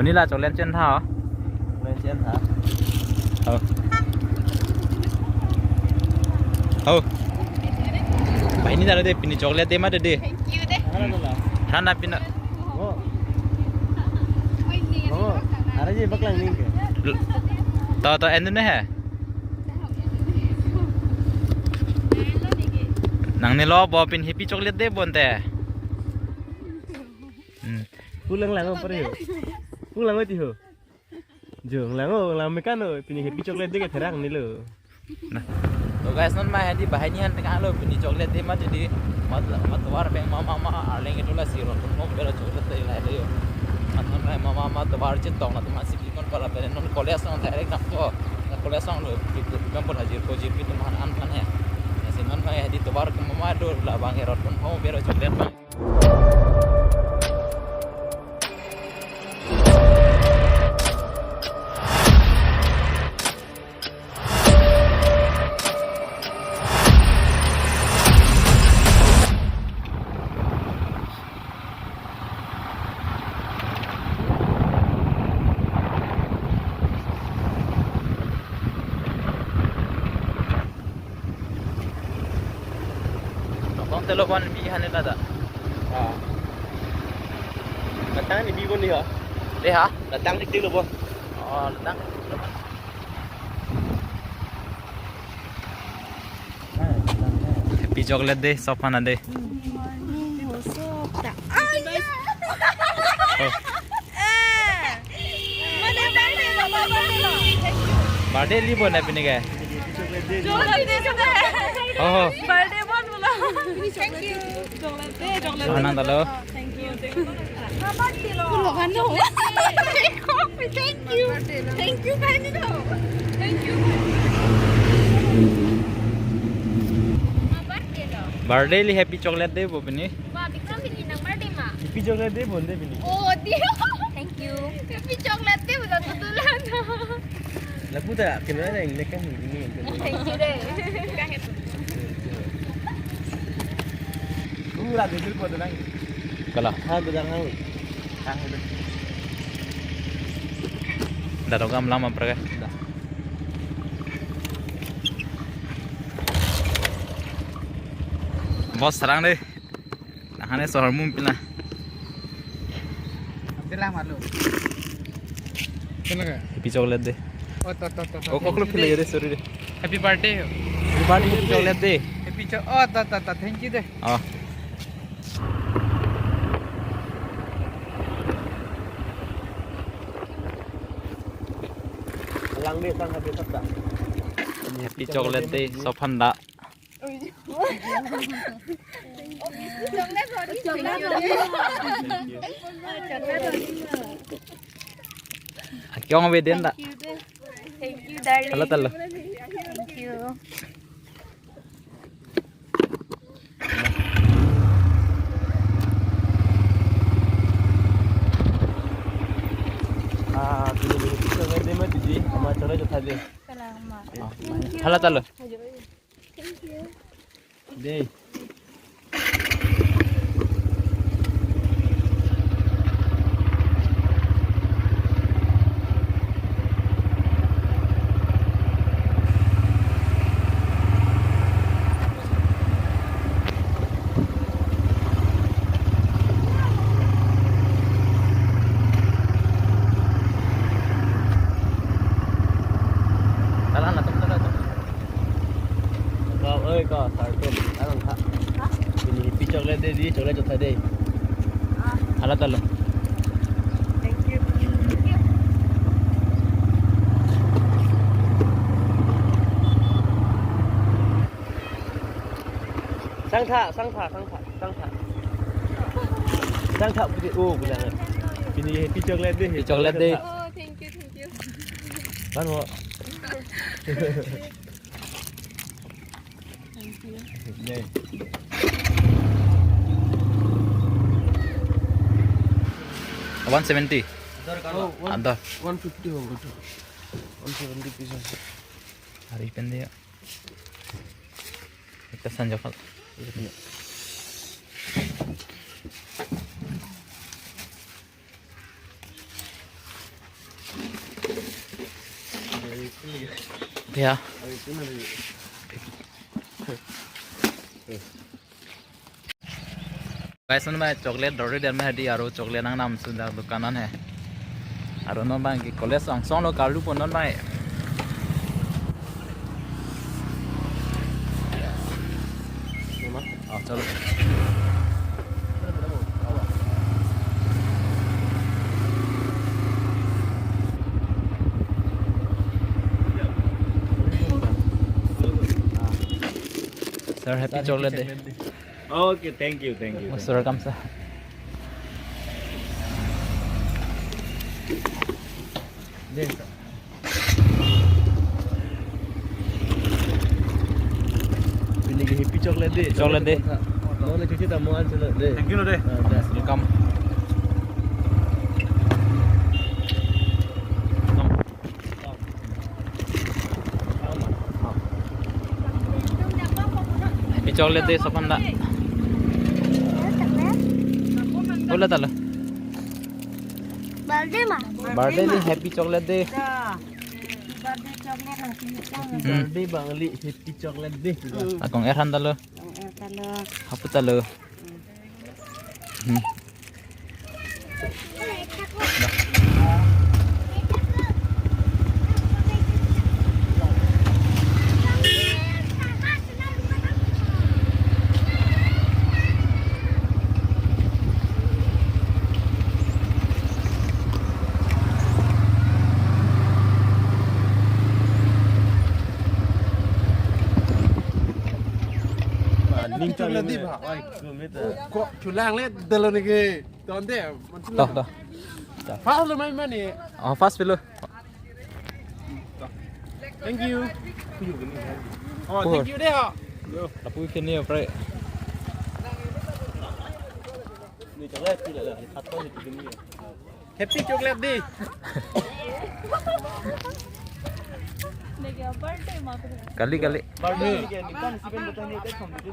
vanilla chocolate chen tha lên chén hả vanilla de pini chocolate de ma de Thank you deh. hana pina oh oh ada je baklang ning ke to end ne hai nang ne lo bo pin happy chocolate de bonte pulang lang apa reo pulang apa tiho jong lang oh lang mekan oh pini happy chocolate de ke therang ni lo nah to guys non ma hadi bahai ni han tengah lo pini chocolate de ma jadi mat war beng mama arleng itu lah siro to mo bela chocolate de lai yo non mai mama mat war chit tong na to ma sip kon pala pele non college song direct nak to college song lo kampur hajir ko jipi to man an kan hai non mai hadi to war ke mama do la bang erot kon mo bela chocolate bang telepon bi hane da ah datang ni bi bon ni ha de ha datang tik lo bon oh datang happy chocolate de sofana de birthday li bon apni ke oh Birthday bon bola. Thank you. Chocolate. anand lo Thank you. Birthday lo. Logan no. Thank you. Thank you kani lo. Thank you. Birthday lo. birthday li happy chocolate de bo pini Wah, Bikram pilih nang birthday ma. happy chocolate de bon de pini Oh, dia. Thank you. Happy chocolate dia bukan tutulan. la puta que no era en nekan ni Thank you deh. Ura de sil pod nang kala ha do dang hang hang do darogam lama praga bos serang deh hane sohar mum pina Dilah malu. Kenapa? happy chocolate de Oh, to. oh koklo pila de sorry de Happy birthday. birthday happy chocolate de Happy oh, to. Thank you deh. oh lang de sang happy sabda happy chocolate de sofanda kyong be den da Thank you darling. kala talo Thank you. ah pini happy chocolate de ma di ama chole jo tha de Salamat. kala talo de kala na tum talo có ơi có sợi tôm đã bằng thạ pini happy chocolate de di chocolate jo tha de kala talo Thank you. sang thạ putih oh bilang pini happy chocolate de happy chocolate de Oh, thank you. kan mo đây 170 oh ada 150 होगा तो 170 pieces hari pende ya kita sanjak ya. Guys, मैं chocolate dowry देर में हटी यारो chocolate नंग नाम सुधा दुकानन है आरो न बांग की कॉलेज सॉन्ग सॉन्ग लो कालू पोनन बाय चलो sir happy chocolate day Okay, thank you. Sir कम सा Ini ke happy chocolate deh. Chocolate deh. Mau nak cuci tak mau answer deh. Thank you deh. welcome happy chocolate deh sopan dak boleh tak lo Birthday mah. birthday deh happy chocolate deh Birthday coklat lah sini. Birthday bang Ali happy chocolate deh. akong erhan tak lo Kalau apa tak lo Ning chocolate deh bang. Oi, kumita. Kok culang le dalam negeri. Tonte, toh toh faham lu main mana? oh fast dulu Thank you. Oh, Cool. thank you deh. tapi kini apa Ni chocolate tidak lah. Satu ni tiga ni. Happy chocolate deh. kali kali Birthday ni kan siapa betul ni kan sampai tu.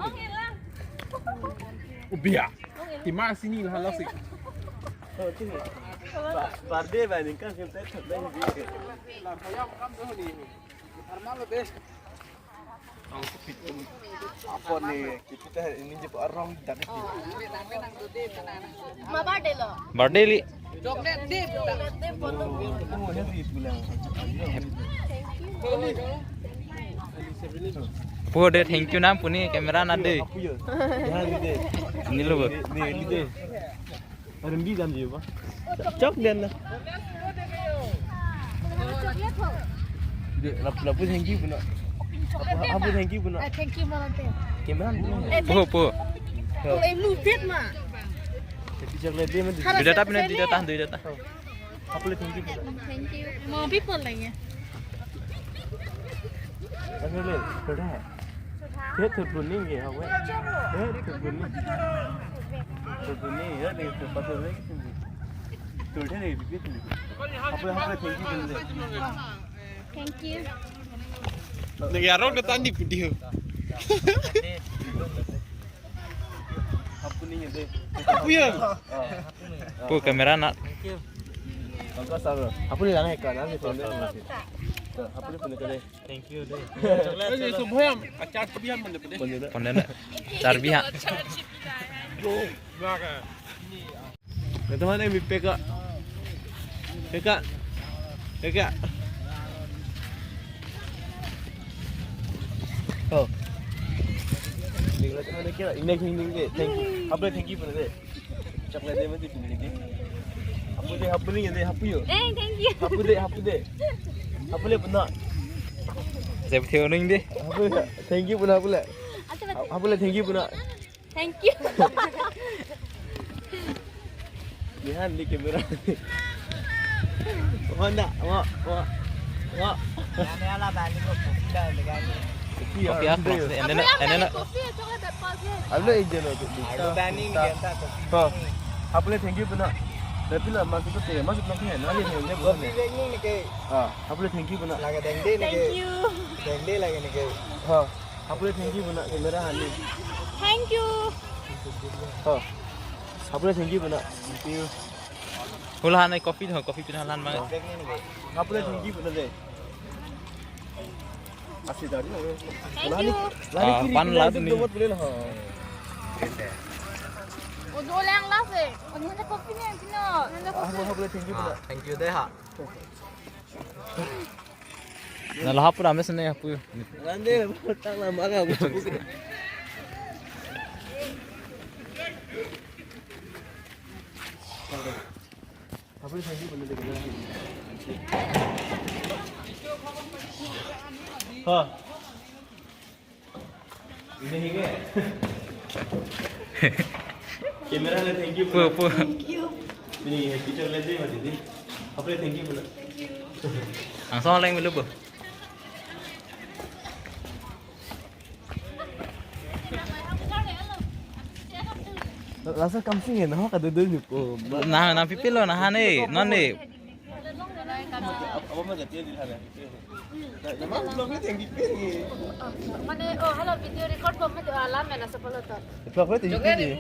Ubia. Di mana sini lah lo sih. Oh, tu ni. Birthday bang ni kan kita chocolate ni. Apa ni kita ini je orang tak ni. Ma birthday lo. birthday li Coklat dip. Coklat dip foto. Oh, happy pulang. puh deh thank you na puni kamera na deh Apa je? Jangan ni deh. ini lo Ni deh. Orang bi jam je apa? Cok dan lah. Coklat ho. Dek, lapu thank you pun nak. Apa thank you pun nak. Thank you malam tu. Kamera ni. puh Oh, em lu fit mah. Happy chocolate dia mesti. dua data pun dua data Apa le thank you pun nak. Thank you. Mau people lagi. Apa le? Sudah. Thế thực buồn đi kìa học ấy. Thế thực buồn đi. Thực buồn đi, thế thì thực bắt đầu lấy cái gì? Từ thế này biết gì? Học le thank you pun deh. Thank you. Negara orang datang di video. Apa ni deh. Apa ya? puh kamera na Angkat sabar. Apa ni lang hekar nanti pendek nanti. Apa ni pendek deh. Thank you deh. Ini semua yang acar kebihan mana deh. Pendek. pon na charbi ha Belakang. Teman ni peka. Peka. Peka. Oh. Ini teman kira ini deh. Thank you. Apa thank you pun deh. Chocolate deh mesti pilih deh. Apa ni deh. Apa yo? Thank you. Apa deh. Apa le pernah? saya theo ning deh Apa thank you pun apa le? Apa le thank you pun nak? Thank you. Lihat di kamera. Wah nak, wah. Ini lah balik ke kita dengan. kopi ya cross deh ene Kopi coklat dan pas. Apa le ejen tu? Ada Dani ni kita tu. Ha. Apa le thank you pun nak? Tapi lah masuk tu masuk nak ni. Nanti ni boleh. Ini ni ke. Ha. Apa le thank you pun nak? Lagi dengde ni ke. Thank you. Dengde lagi ni ke. Ha. Apa le thank you pun nak kamera ni. Thank you. Ha. Apa le thank you pun nak? Thank you. hulan ai kopi pindah halan bang Apa le thank you pun deh. Asli tadi. Thank you. Pan lah tu ni. Boleh lah. Udah lang lah sih. Ada kopi ni, Cina. Ada kopi. Boleh thank you pula. Thank you deh ha. Nah lah apa ramai sana apa? Nanti tak lama kan. Apa thank you boleh dengar. Ha. Ini hingga. Kamera le thank you. Apa? Ini picture le deh mati di. Apa le thank you pula. Langsung lain melu apa? Rasa kamsing ya, nah kada dulu ko. Nah pipil lo nah ni, non ni. Apa macam dia di sana? Nama vlog ni thank you ni. Mana halo video record kau macam alam mana sepuluh tu. Vlog ni thank you.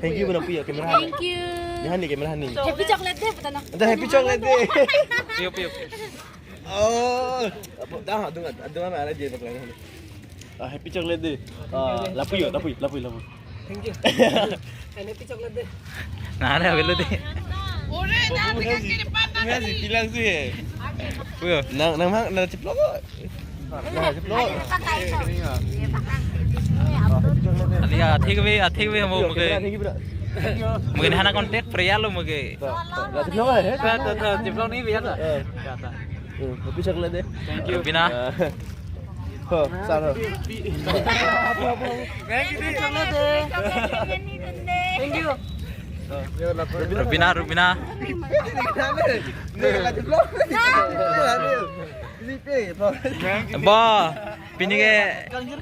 Thank you berapa ya kamera? Thank you. Yang ni kamera ni. Happy chocolate deh, betul nak? Ada happy chocolate deh. Piu piu. Oh, dah ada mana dia pakai ni. Happy chocolate deh. Lapu yo, lapu. Thank you. Happy chocolate deh. Nah ada melu deh. Ngasih bilang tu ya. Piu. Nang ceplok kok. Nah, ceplok. Lihat, atik we mau mage. Thank you pula. Mungkin hana kontak pria lo mage. Lah ceplok ah. Jeblok ni biar tak? Happy chocolate deh. Thank you Bina. Oh, salah. Thank you. Rubina. Ba,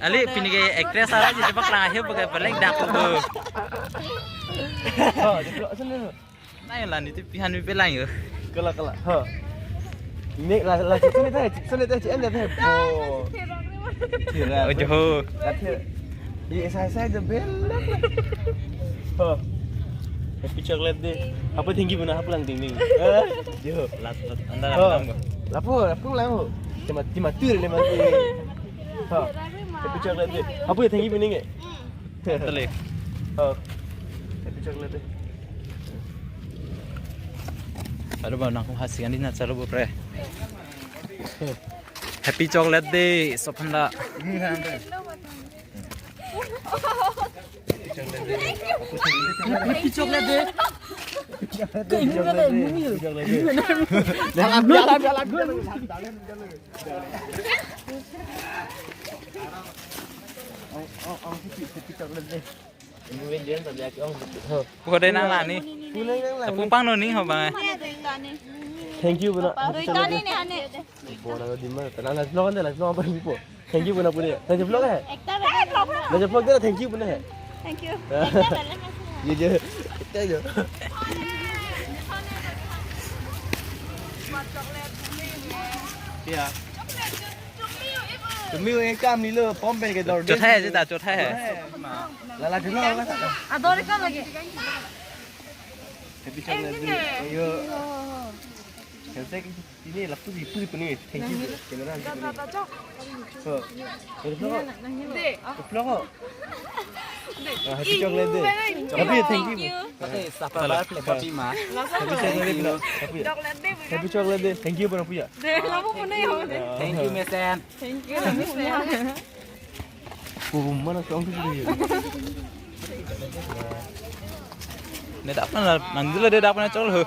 Ali pinige actress ara je cepak lang ahe bagai paling dak tu. Nai lah ni tu pihan mi pelang yo. Kelak. Ha. Ini lah sini teh cik anda teh. Oh. Oh joh. Di saya je belak. Ha. Happy chocolate deh. Apa tinggi mana apa lang tinggi. Jo. Lat anda lam. Lapo lang ho. Cuma tur le mati. Ha. Happy chocolate deh. Apa yang tinggi bening? Tele. Ha. Happy chocolate deh. Aduh bang, aku hasian ini nak cari berapa? Happy chocolate day, sopanda. Happy chocolate deh. Dalam. Happy chocolate deh. Ini dia tak biar orang. Pukul day nang lah ni. Tepung pang ni hao bang. Thank you pula. Tani ni ane. Bola di mana? Tanah vlog kan dah, vlog apa ni po? Thank you pula pula. Tanya vlog eh? Ekta vlog. Tanya vlog dia thank you pula eh? Thank you. Ye je. Kita je. Ya. Cumi yang cam ni lo, pom pen ke dor. Chốt hai je tak chốt hai. Lala dulu kan? Adore kan lagi. Happy chocolate dulu. Ayo. Saya ini lapu di ni. Thank you. Kamera. Oh. Vlog. Vlog. Happy chocolate deh. Tapi thank you. Siapa barat lepas lima. Happy chocolate deh. Happy chocolate deh. Thank you pernah punya. Kamu punya ya. Thank you Mesen. Thank you. Oh, mana kau tu dia? Dia tak pernah nanti lah dia tak pernah col ho.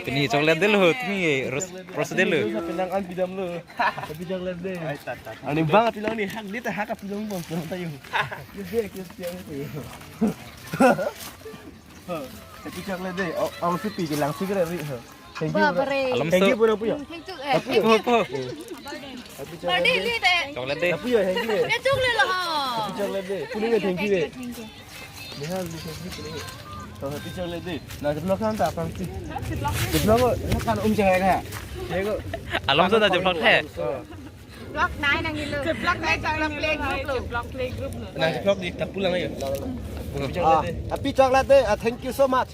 Ini coklat deh lo, ini ros deh lo. Pinang an pidam lo. Happy chocolate deh. Ani banget pilang ni. Hak dia tak hak pilang bang. Jangan tahu. Dia Christian tu. Happy chocolate deh. Orang sepi je langsung kira ri. Thank you. Alam Thank you so. pun punya. Thank you. Apa? Happy Birthday chocolate deh. ni deh. Coklat deh. Apa ya? Thank you. Dia chocolate lah. Happy chocolate deh. Puning thank you. Thank you. Lihat di sini puning. So happy chocolate deh. Nah, sebelah kan tak pasti. Sebelah kok kan cahaya kan. Dia kok Alam so tak jeblok hai. Block 9 nang ni lo. Block 9 tak dalam playgroup lo. Block playgroup lo. Nah, sebelah di tak pulang aja. Happy chocolate day. Thank you so much.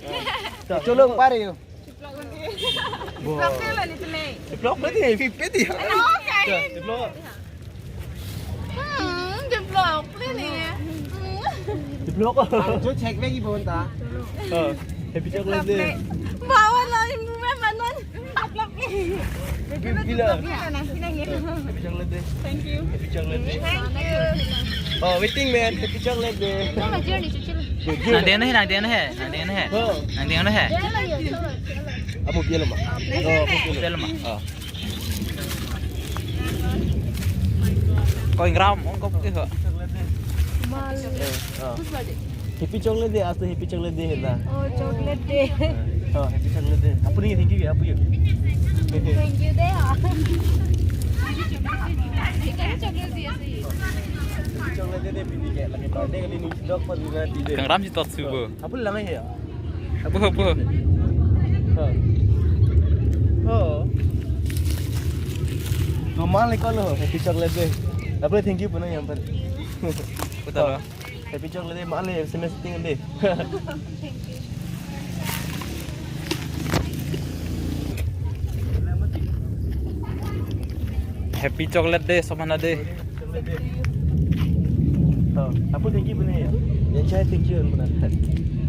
Tolong pare yo. Vlog cái là đi này. Vlog berarti ni pipet dia. Ano kain? Vlog. Di vlog đi nè. Vlog. Chú check về cái bốn ta. Happy chocolate day. Bawa lah ibu mama non. Vlog đi. Gila. Cái này nghe. Happy chocolate day. Thank you. Happy chocolate day. Thank you. Oh, waiting man. Happy chocolate day. Mà chưa đi chưa. Nàng tiếng nó he. Nàng tiếng nó he. Chết là giờ chưa rồi. Apa dia lemah? Dia lemah. Kau ingram, kau pergi ke? Happy chocolate day. As happy chocolate day lah. Oh, chocolate day. Happy chocolate day. Apa ni? Thank you ya. Apa you? Thank you đấy hả? Cái chocolate gì vậy? Chocolate day pilih ke. Lagi birthday kali ni dog pun juga tidak. Kang Ram si tot subuh. Apa lama ya? Apa? Normal ni kalau happy chocolate day. Apa thank you pun yang pen. Betul. Happy chocolate day malah SMS tinggal deh. Happy chocolate day sama nade. Apa thank you pun ya? Yang saya thank you pun ada.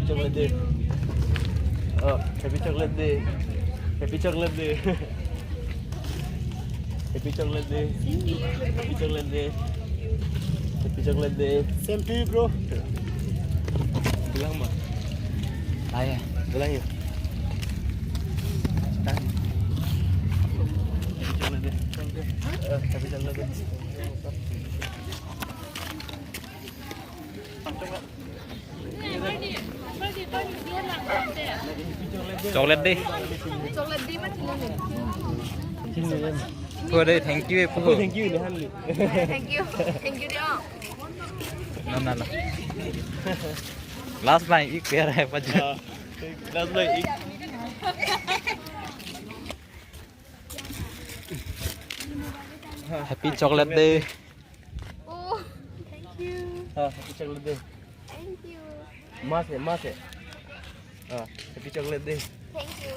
Chocolate day. Happy chocolate day. Happy chocolate day. Happy chocolate day. Happy chocolate day. Happy chocolate day. Same to you, bro. Bilang mah. Ayah. Bilang ya. Happy chocolate day. Happy chocolate day. Chocolate day. Chocolate đi mất Sini. Pua day, thank you. Apa Pua. thank you ni Hanli. Thank you. Thank you đi ạ. Nah. Last night ik biar hai paja. Last night. Happy chocolate day. Oh, thank you. Happy chocolate day. Thank you. Mas ya. Happy chocolate day. Thank you.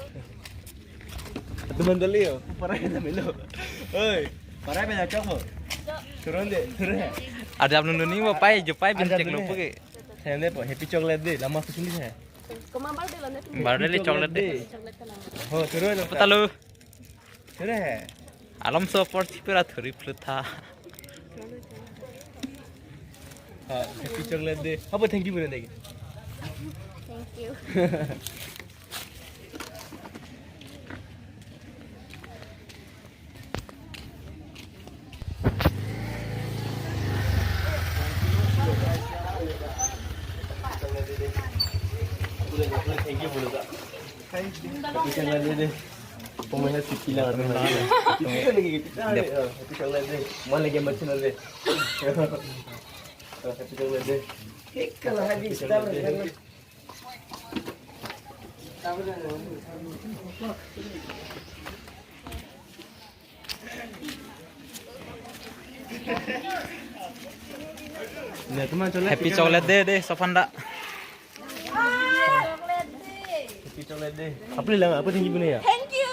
Teman dali yo. Parah kita melo. Oi, parah bela cok mo. Turun deh. Ada abang ni mau pai, jupai bin cek lupa ke. Saya ni po happy chocolate day. Lama tu tulis saya. Baru ni chocolate day. Oh, turun. Betul lu. Turun. Alam support pura thuri flutha. Happy chocolate day. Apa thank you pun ada. Thank you. Thank you pun ada. Happy chocolate day. Pemain sikit lah ada mana. Kita lagi kita ada. Happy chocolate day. Mana lagi macam mana deh. Happy chocolate day. Kalau habis dah berjalan. Nah, teman chocolate. Happy chocolate day deh, Sofanda. Happy chocolate day. Apa bilang? Apa tinggi punya ya? Thank you.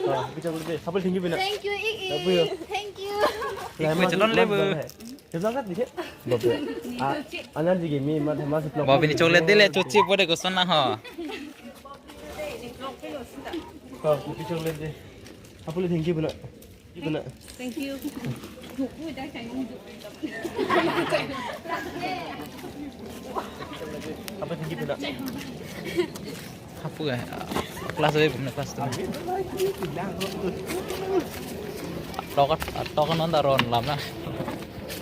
Happy chocolate day. Apa tinggi punya? Thank you Ik. Apa ya? Thank you. Ikut calon level. Kita kan dia. Bapak. Anak juga mi mat masih pelak. Bawa ini chocolate day le cuci boleh gosan lah ha. Happy chocolate day. Apa lu tinggi punya? Tinggi punya. Thank you. Apa tinggi punya? Apa ya? Kelas aja punya kelas tu. Tokan nanti ron lama.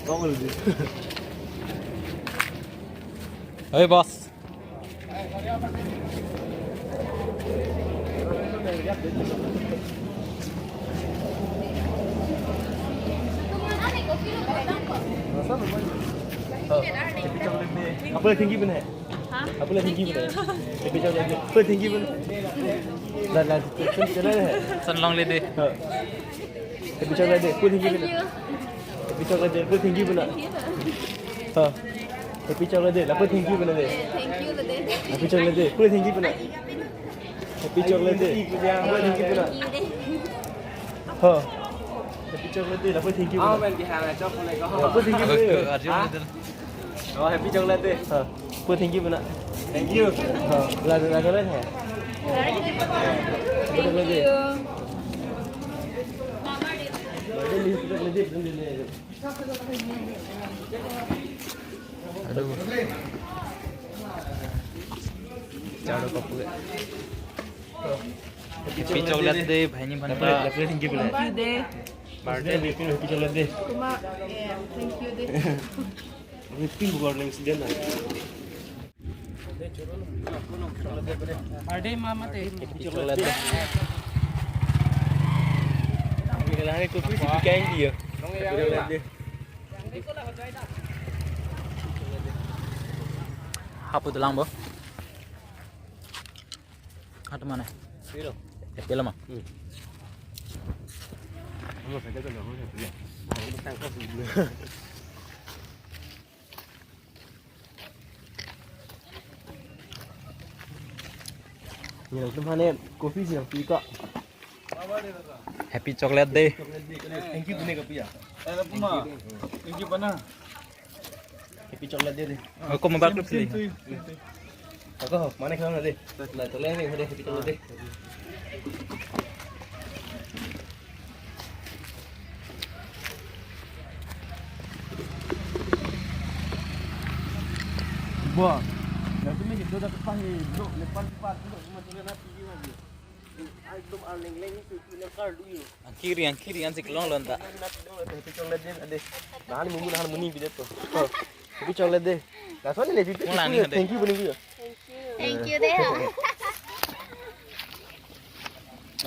Kau kalau dia. Hei bos. Happy chocolate day. Apa lu tinggi punya? Apa lu tinggi punya? Happy chocolate day. Apa tinggi punya? Dah, jalan deh. Senlong le deh. Happy chocolate day. Apa tinggi punya? Happy chocolate day. Apa tinggi punya? Happy chocolate day. Lapor thank you benar deh. Thank you the day. Happy chocolate day. Pura thank you benar. Happy chocolate day. Pura thank you benar. You day. Ha. Happy chocolate day. Lapor thank you Áo benar. bên cái hàng này cho con này có Lapor thank you benar. Arjun Oh, happy chocolate day. Ha. Pura thank you benar. thank you Ha. Là chocolate hả? Thank you. Birthday list chocolate day belum dia. aduh chào các bạn happy chocolate day bhai ni banta Lapor thank you benar. You day. Birthday happy chocolate day. Cuma thank you day. Ini pink bukan yang sedian lah. birthday mama teh Happy chocolate day. Ini lah ni kopi si kain dia. Happy chocolate day. hapu tulang bo hat mana Silo. film ah Kamu saja kan kamu saja. Aku tangkap dulu. Ni lah teman ni kopi sih yang pika. happy chocolate day Thank you punya kopi ya. Thank you pana. Happy chocolate dia deh. aku mau bakal pilih Aku mana kau nanti? Lah tolong ni ada happy chocolate deh. Buah. Dah tu ni kita dah kepahi duduk depan tempat duduk macam mana pergi lagi. Aku leng-leng itu punya kar dulu. yang kiri yang siklong lonta Happy chocolate deh ada. Nahal muni bidet tu. Happy chocolate deh. Dah soalnya lebih Mulan ni ada. Thank you bening dia. Thank you day.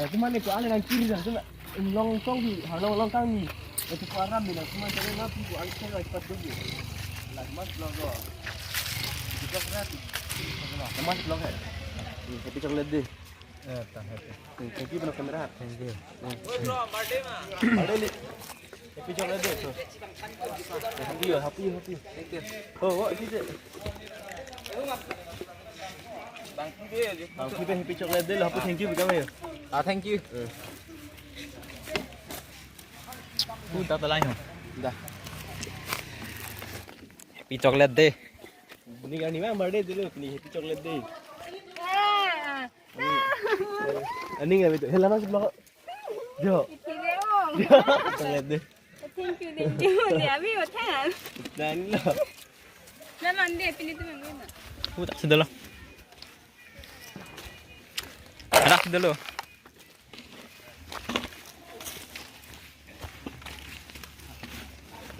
Cuma ni kau alih kiri dah tu nak long song ni, long kang ni. Itu param ni lah. Cuma jangan napi kau alih saya cepat dulu. Lah mas long kau. Kita berarti. Mas long है. Happy chocolate deh. Thank you benar kamera. Thank you. Birthday ni. Happy chocolate deh. Happy. Thank you. Oh, what is it? Kita happy chocolate deh. Happy thank you berapa ya? thank you udah telah ya Dah. happy chocolate day Ni kan ni memang birthday dulu. Ni happy chocolate deh. Ani nggak betul. Hello mas belakang. Jo. Chocolate deh. Thank you. Dia abi hotel. Dan ni lah. Dah mandi pilih tu memang. udah sudah lo anak sudah lo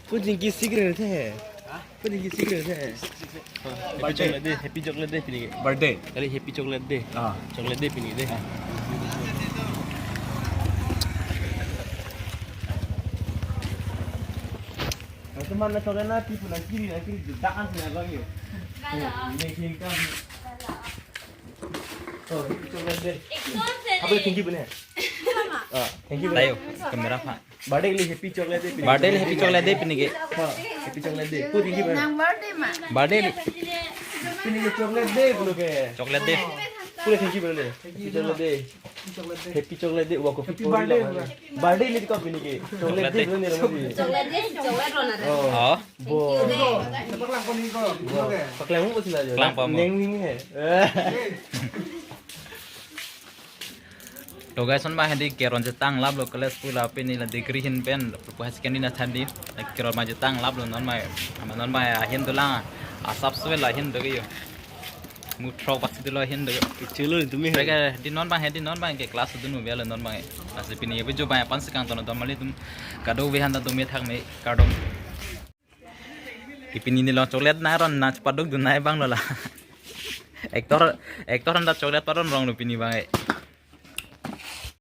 Kucing ki cigarette है. Kucing ki cigarette है. Happy chocolate deh. Happy chocolate deh pilih. Birthday. Kali happy chocolate deh. Chocolate deh pilih deh. Teman nak chocolate nanti pun nak kiri dah sini abang yo. Ini kiri kan. Oh, happy chocolate deh. Apa thank you benar? Thank you. tayo kamera pak Birthday li happy chocolate deh pilih. birthday happy chocolate day pinige Happy chocolate deh. Thank you benar. Nang birthday mah. birthday Pilih chocolate deh belum ke? chocolate day Pura thank you benar. Happy chocolate deh. Happy chocolate day. Wah, kopi birthday. Birthday ni kau pilih ke? Chocolate day belum ni ramai. Chocolate day, chocolate ronar. oh Bo. Paklang kau ni kau. Paklang mu pasti lah. Paklang apa mu? Neng ni है. to guys on ma handi keron jetang lab lo kelas pula peni la degree hin pen puas kendi na thandi keron ma jetang lab lo non ma hin tulang asap swe la hin de yo mu tro pas de lo hin de Chelo tu mi. mereka di non bang ke kelas tu nu bela non bang pas pini ye jo bang pan sekang to no mali tum kado we handa tu me thang me kado ipini ni lo chocolate na ron na padok du nai bang lo la ektor anda chocolate paron rong lu pini bang